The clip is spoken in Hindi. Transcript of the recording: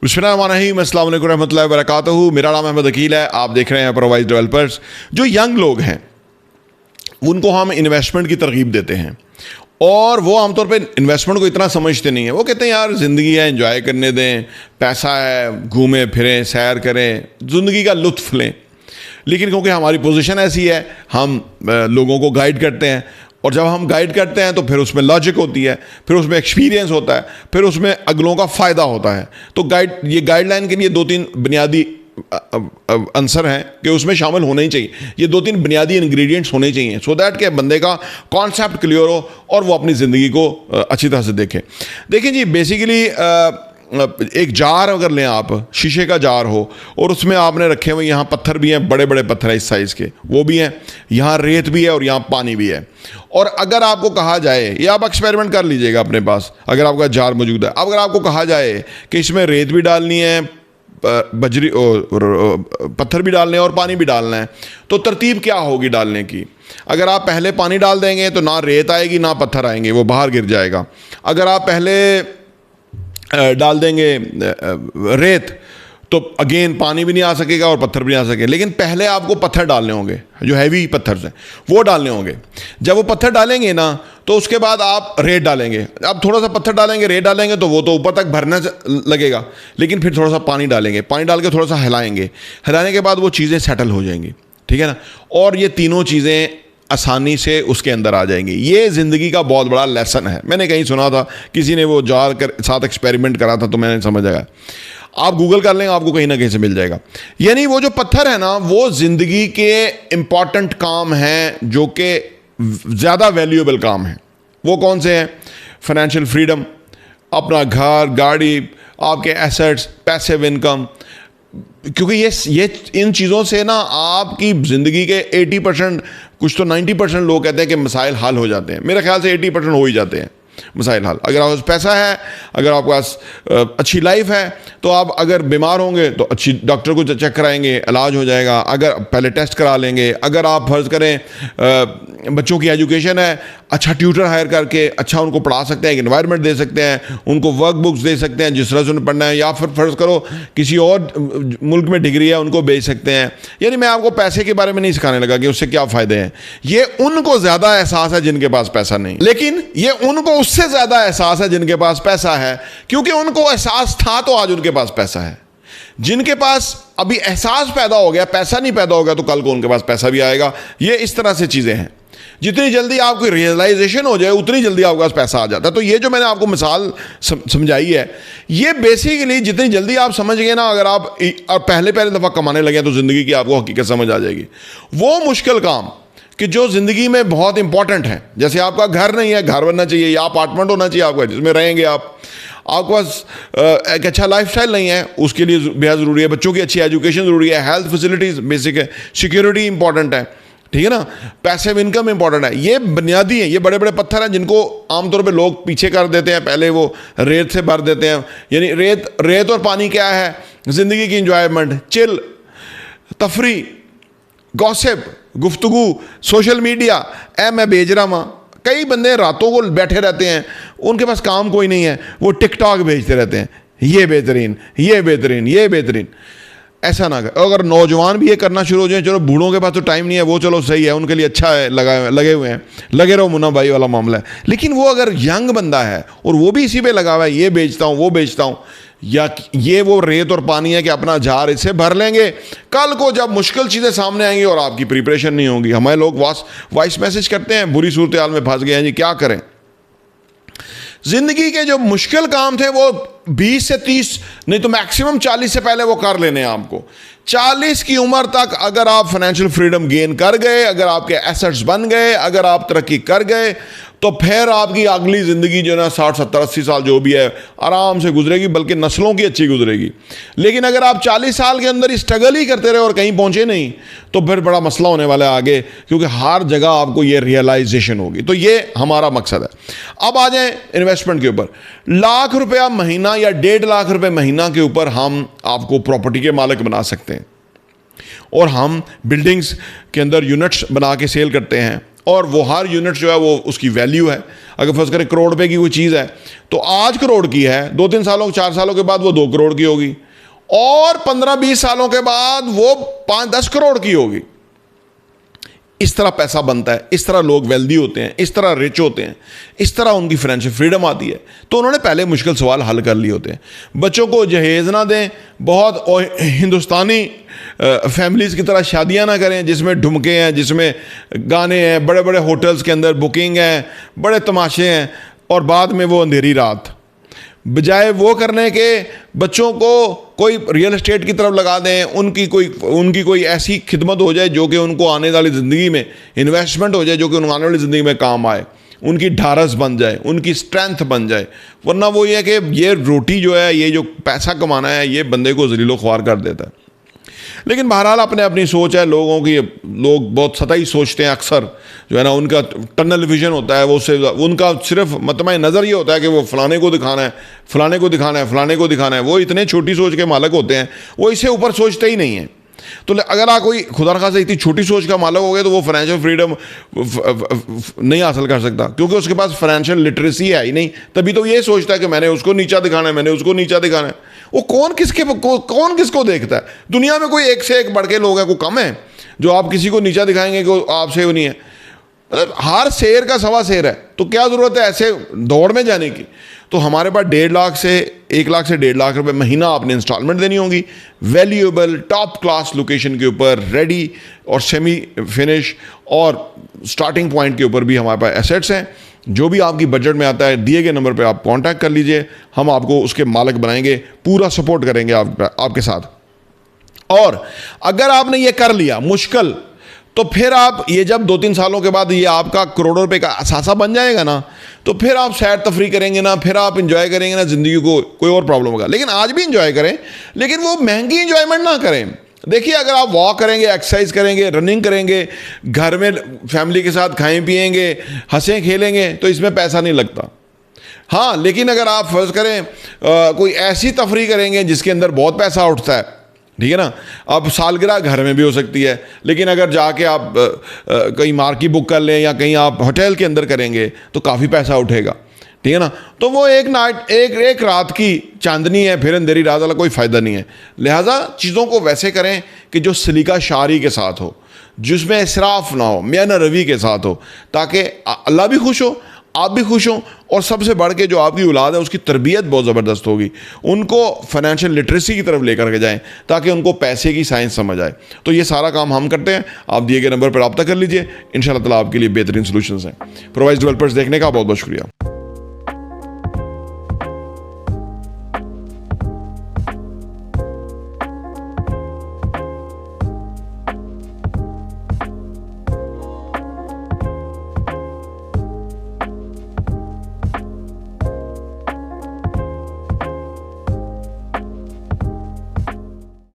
बिस्मिल्लाहिर्रहमानिर्रहीम, अस्सलाम वालेकुम रहमतुल्लाहि व बरकातहू। मेरा नाम अहमद अकील है। आप देख रहे हैं प्रोवाइज डेवलपर्स। जो यंग लोग हैं उनको हम इन्वेस्टमेंट की तरगीब देते हैं और वो आमतौर पे इन्वेस्टमेंट को इतना समझते नहीं है। वो कहते हैं यार ज़िंदगी है, एंजॉय करने दें, पैसा है, घूमें फिरें, सैर करें, ज़िंदगी का लुत्फ़ लें। लेकिन क्योंकि हमारी पोजीशन ऐसी है, हम लोगों को गाइड करते हैं और जब हम गाइड करते हैं तो फिर उसमें लॉजिक होती है, फिर उसमें एक्सपीरियंस होता है, फिर उसमें अगलों का फ़ायदा होता है। तो ये गाइडलाइन के लिए 2-3 बुनियादी आंसर हैं कि उसमें शामिल होने ही चाहिए। ये 2-3 बुनियादी इंग्रेडिएंट्स होने चाहिए सो दैट के बंदे का कॉन्सेप्ट क्लियर हो और वो अपनी ज़िंदगी को अच्छी तरह से देखे। देखिए जी, बेसिकली एक जार अगर लें आप, शीशे का जार हो और उसमें आपने रखे हुए, यहाँ पत्थर भी हैं, बड़े बड़े पत्थर हैं इस साइज़ के, वो भी हैं, यहाँ रेत भी है और यहाँ पानी भी है। और अगर आपको कहा जाए, या आप एक्सपेरिमेंट कर लीजिएगा अपने पास अगर आपका जार मौजूद है, अगर आपको कहा जाए कि इसमें रेत भी डालनी है, बजरी पत्थर भी डालने हैं और पानी भी डालना है, तो तरतीब क्या होगी डालने की? अगर आप पहले पानी डाल देंगे तो ना रेत आएगी ना पत्थर आएंगे, वो बाहर गिर जाएगा। अगर आप पहले डाल देंगे रेत तो अगेन पानी भी नहीं आ सकेगा और पत्थर भी नहीं आ सकेगा। लेकिन पहले आपको पत्थर डालने होंगे, जो हैवी पत्थर हैं वो डालने होंगे। जब वो पत्थर डालेंगे ना तो उसके बाद आप रेत डालेंगे। अब थोड़ा सा पत्थर डालेंगे, रेत डालेंगे तो वो तो ऊपर तक भरने लगेगा, लेकिन फिर थोड़ा सा पानी डालेंगे, पानी डाल के थोड़ा सा हिलाएंगे, हिलाने के बाद वो चीज़ें सेटल हो जाएंगी, ठीक है ना। और ये तीनों चीज़ें आसानी से उसके अंदर आ जाएंगी। ये ज़िंदगी का बहुत बड़ा लेसन है। मैंने कहीं सुना था, किसी ने वो जार कर साथ एक्सपेरिमेंट करा था, तो मैंने समझ आया। आप गूगल कर लेंगे, आपको कहीं ना कहीं से मिल जाएगा। यानी वो जो पत्थर है ना, वो ज़िंदगी के इम्पॉर्टेंट काम हैं, जो कि ज़्यादा वैल्यूएबल काम हैं। वो कौन से हैं? फाइनेंशियल फ्रीडम, अपना घर, गाड़ी, आपके एसेट्स, पैसिव इनकम। क्योंकि ये इन चीज़ों से ना आपकी ज़िंदगी के 80%, कुछ तो 90% लोग कहते हैं कि मसाइल हल हो जाते हैं। मेरे ख्याल से 80% हो ही जाते हैं मसाइल हल। अगर आपके पास पैसा है, अगर आपके पास अच्छी लाइफ है, तो आप अगर बीमार होंगे तो अच्छी डॉक्टर को चेक कराएंगे, इलाज हो जाएगा। अगर पहले टेस्ट करा लेंगे, अगर आप फर्ज करें बच्चों की एजुकेशन है, अच्छा ट्यूटर हायर करके अच्छा उनको पढ़ा सकते हैं, एक एनवायरनमेंट दे सकते हैं, उनको वर्क बुक्स दे सकते हैं जिस तरह से उन्हें पढ़ना है, या फिर फर्ज करो किसी और मुल्क में डिग्री है उनको भेज सकते हैं। यानी मैं आपको पैसे के बारे में नहीं सिखाने लगा कि उससे क्या फ़ायदे हैं। ये उनको ज़्यादा एहसास है जिनके पास पैसा नहीं, लेकिन ये उनको उससे ज़्यादा एहसास है जिनके पास पैसा है, क्योंकि उनको एहसास था तो आज उनके पास पैसा है। जिनके पास अभी एहसास पैदा हो गया, पैसा नहीं पैदा हो गया, तो कल को उनके पास पैसा भी आएगा। ये इस तरह से चीज़ें हैं। जितनी जल्दी आपको रियलाइजेशन हो जाए उतनी जल्दी आपके पास पैसा आ जाता है। तो ये जो मैंने आपको मिसाल समझाई है, ये बेसिकली जितनी जल्दी आप समझ गए ना, अगर आप पहले दफ़ा कमाने लगे तो ज़िंदगी की आपको हकीकत समझ आ जाएगी। वो मुश्किल काम कि जो ज़िंदगी में बहुत इंपॉर्टेंट है, जैसे आपका घर नहीं है, घर बनना चाहिए, या अपार्टमेंट होना चाहिए आपका जिसमें रहेंगे आप, आपके पास एक अच्छा लाइफस्टाइल नहीं है, उसके लिए बेहद ज़रूरी है। बच्चों की अच्छी एजुकेशन ज़रूरी है, हेल्थ फैसिलिटीज़ बेसिक है, सिक्योरिटी इंपॉर्टेंट है, ठीक है ना, पैसिव इनकम इंपॉर्टेंट है। ये बुनियादी है, ये बड़े बड़े पत्थर हैं जिनको आमतौर पे लोग पीछे कर देते हैं, पहले वो रेत से भर देते हैं। यानी रेत और पानी क्या है? ज़िंदगी की इंजॉयमेंट, चिल, तफरी, गॉसिप, गुफ्तगू, सोशल मीडिया। मैं बेच रहा हूँ। कई बंदे रातों को बैठे रहते हैं, उनके पास काम कोई नहीं है, वो टिकटॉक भेजते रहते हैं, ये बेहतरीन, ये बेहतरीन, ये बेहतरीन। ऐसा ना कर। अगर नौजवान भी ये करना शुरू हो जाए, चलो बूढ़ों के पास तो टाइम नहीं है, वो चलो सही है, उनके लिए अच्छा है, लगे हुए हैं, लगे रहो, मुन्ना भाई वाला मामला है। लेकिन वो अगर यंग बंदा है और वो भी इसी पे लगा हुआ है, ये बेचता हूँ, वो बेचता हूँ, या ये वो रेत और पानी है कि अपना जार इससे भर लेंगे, कल को जब मुश्किल चीज़ें सामने आएंगी और आपकी प्रिपरेशन नहीं होगी। हमारे लोग वॉइस मैसेज करते हैं, बुरी सूरत हाल में फंस गए हैं जी, क्या करें। ज़िंदगी के जो मुश्किल काम थे वो 20 से 30 नहीं तो मैक्सिमम 40 से पहले वो कर लेने हैं आपको। 40 की उम्र तक अगर आप फाइनेंशियल फ्रीडम गेन कर गए, अगर आपके एसेट्स बन गए, अगर आप तरक्की कर गए, तो फिर आपकी अगली ज़िंदगी जो है ना 60, 70, 80 साल जो भी है आराम से गुजरेगी, बल्कि नस्लों की अच्छी गुजरेगी। लेकिन अगर आप 40 साल के अंदर स्ट्रगल ही करते रहे और कहीं पहुंचे नहीं, तो फिर बड़ा मसला होने वाला है आगे, क्योंकि हर जगह आपको ये रियलाइजेशन होगी। तो ये हमारा मकसद है। अब आ जाए इन्वेस्टमेंट के ऊपर। लाख रुपया महीना या 1.5 लाख रुपए महीना के ऊपर हम आपको प्रॉपर्टी के मालिक बना सकते हैं, और हम बिल्डिंग्स के अंदर यूनिट्स बना के सेल करते हैं और वो हर यूनिट जो है वो उसकी वैल्यू है। अगर फर्ज करें करोड़ रुपए की कोई चीज़ है तो आज करोड़ की है, 2-3 सालों 4 सालों के बाद वो 2 करोड़ की होगी, और 15-20 सालों के बाद वो 5-10 करोड़ की होगी। इस तरह पैसा बनता है, इस तरह लोग वेल्दी होते हैं, इस तरह रिच होते हैं, इस तरह उनकी फाइनेंशियल फ्रीडम आती है। तो उन्होंने पहले मुश्किल सवाल हल कर लिए होते हैं। बच्चों को जहेज़ ना दें, बहुत हिंदुस्तानी फैमिलीज़ की तरह शादियां ना करें जिसमें ढुमके हैं, जिसमें गाने हैं, बड़े बड़े होटल्स के अंदर बुकिंग है, बड़े तमाशे हैं, और बाद में वो अंधेरी रात। बजाय वो करने के बच्चों को कोई रियल एस्टेट की तरफ लगा दें, उनकी कोई ऐसी खिदमत हो जाए जो कि उनको आने वाली ज़िंदगी में इन्वेस्टमेंट हो जाए, जो कि उनको आने वाली ज़िंदगी में काम आए, उनकी ढारस बन जाए, उनकी स्ट्रेंथ बन जाए। वरना वो ये है कि ये रोटी जो है, ये जो पैसा कमाना है, ये बंदे को ज़लीलो ख्वार कर देता है। लेकिन बहरहाल अपने अपनी सोच है लोगों की। लोग बहुत सतही सोचते हैं अक्सर, जो है ना, उनका टनल विजन होता है, वो उससे उनका सिर्फ मतमा नज़र ये होता है कि वो फलाने को दिखाना है, फलाने को दिखाना है, फलाने को दिखाना है। वो इतने छोटी सोच के मालिक होते हैं, वो इससे ऊपर सोचते ही नहीं हैं। तो अगर आप कोई खुदा न खासा इतनी छोटी सोच का मालिक हो गए तो वो फाइनेंशियल फ्रीडम नहीं हासिल कर सकता, क्योंकि उसके पास फाइनेंशियल लिटरेसी है ही नहीं। तभी तो ये सोचता है कि मैंने उसको नीचा दिखाना है, मैंने उसको नीचा दिखाना है। वो कौन किसको देखता है? दुनिया में कोई एक से एक बढ़ के लोग हैं, कोई कम है जो आप किसी को नीचा दिखाएंगे कि आपसे वो नहीं है। मतलब हर शेर का सवा शेर है, तो क्या ज़रूरत है ऐसे दौड़ में जाने की? तो हमारे पास 1.5 लाख से 1 लाख रुपए महीना आपने इंस्टॉलमेंट देनी होगी, वैल्यूएबल टॉप क्लास लोकेशन के ऊपर, रेडी और सेमी फिनिश और स्टार्टिंग पॉइंट के ऊपर भी हमारे पास एसेट्स हैं। जो भी आपकी बजट में आता है, दिए गए नंबर पे आप कांटेक्ट कर लीजिए, हम आपको उसके मालिक बनाएंगे, पूरा सपोर्ट करेंगे आपके साथ। और अगर आपने ये कर लिया मुश्किल, तो फिर आप ये जब 2-3 सालों के बाद ये आपका करोड़ों रुपए का असासा बन जाएगा ना, तो फिर आप सैर तफरी करेंगे ना, फिर आप इंजॉय करेंगे ना ज़िंदगी को, कोई और प्रॉब्लम होगा। लेकिन आज भी इंजॉय करें, लेकिन वो महंगी इंजॉयमेंट ना करें। देखिए, अगर आप वॉक करेंगे, एक्सरसाइज करेंगे, रनिंग करेंगे, घर में फैमिली के साथ खाएं पिएंगे, हंसें खेलेंगे, तो इसमें पैसा नहीं लगता। हाँ, लेकिन अगर आप फर्ज करें कोई ऐसी तफरी करेंगे जिसके अंदर बहुत पैसा उठता है, ठीक है ना, अब सालगिरह घर में भी हो सकती है, लेकिन अगर जाके आप कहीं मार्की बुक कर लें या कहीं आप होटल के अंदर करेंगे तो काफ़ी पैसा उठेगा, ठीक है ना। तो वो एक रात की चांदनी है, फिर अंधेरी रात वाला कोई फ़ायदा नहीं है। लिहाजा चीज़ों को वैसे करें कि जो सलीका शारी के साथ हो, जिसमें इसराफ ना हो, मियाना रवि के साथ हो, ताकि अल्लाह भी खुश हो, आप भी खुश हों, और सबसे बढ़ के जो आपकी औलाद है उसकी तरबियत बहुत ज़बरदस्त होगी। उनको फाइनेंशियल लिटरेसी की तरफ लेकर के जाएं ताकि उनको पैसे की साइंस समझ आए। तो ये सारा काम हम करते हैं। आप दिए गए नंबर पर रब्ता कर लीजिए, इंशाअल्लाह ताला आपके लिए बेहतरीन सॉल्यूशंस हैं। प्रोवाइज डेवलपर्स देखने का बहुत बहुत शुक्रिया।